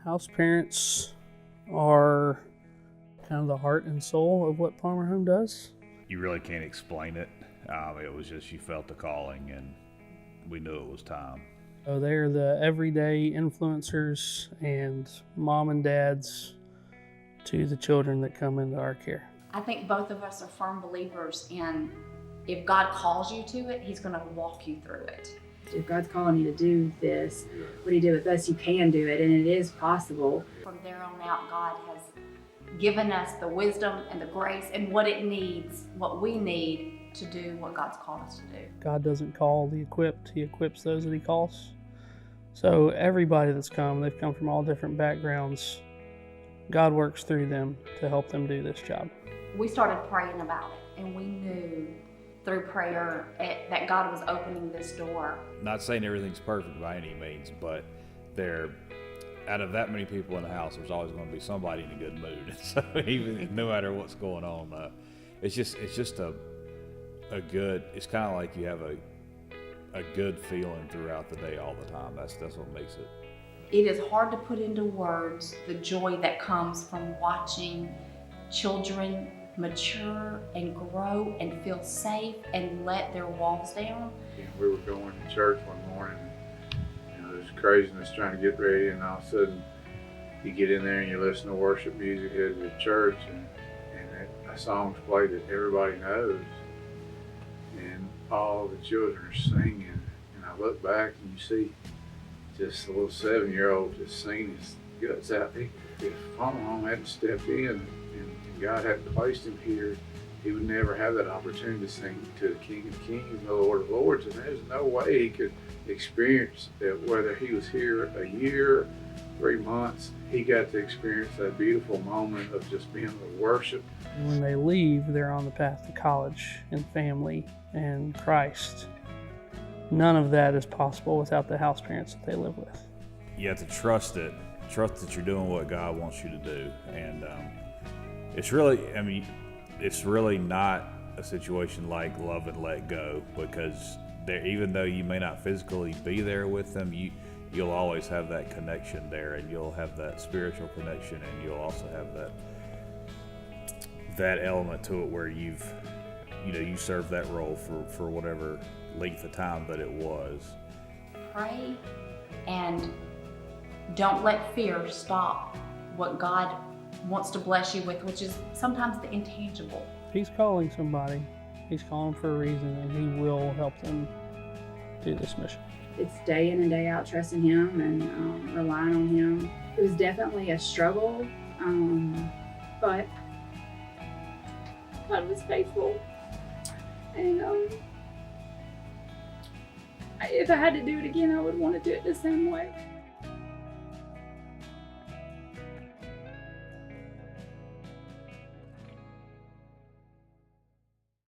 House parents are kind of the heart and soul of what Palmer Home does. You really can't explain it. It was just you felt the calling and we knew it was time. So they're the everyday influencers and mom and dads to the children that come into our care. I think both of us are firm believers in if God calls you to it, He's going to walk you through it. If God's calling you to do this, what He did with us, you can do it, and it is possible. From there on out, God has given us the wisdom and the grace and what it needs, what we need to do what God's called us to do. God doesn't call the equipped, He equips those that He calls. So everybody that's come, they've come from all different backgrounds. God works through them to help them do this job. We started praying about it, and we knew through prayer that God was opening this door. Not saying everything's perfect by any means, but out of that many people in the house, there's always going to be somebody in a good mood. So even no matter what's going on, it's just a good. It's kind of like you have a good feeling throughout the day all the time. That's what makes it. It is hard to put into words the joy that comes from watching children mature and grow and feel safe and let their walls down. We were going to church one morning, there's craziness trying to get ready, and all of a sudden you get in there and you listen to worship music at the church, and a song's played that everybody knows, and all the children are singing, and I look back and you see just a little 7-year-old just singing his guts out. If Palmer Home hadn't stepped in and God hadn't placed him here, he would never have that opportunity to sing to the King of Kings and the Lord of Lords. And there's no way he could experience that, whether he was here a year, 3 months, he got to experience that beautiful moment of just being able to worship. And when they leave, they're on the path to college and family and Christ. None of that is possible without the house parents that they live with. You have to trust that you're doing what God wants you to do, and it's really not a situation like Love and Let Go, because even though you may not physically be there with them, you'll always have that connection there, and you'll have that spiritual connection, and you'll also have that element to it where you serve that role for whatever length of time that it was. Pray and don't let fear stop what God wants to bless you with, which is sometimes the intangible. He's calling somebody. He's calling for a reason, and He will help them do this mission. It's day in and day out trusting Him and relying on Him. It was definitely a struggle, but God was faithful. And if I had to do it again, I would want to do it the same way.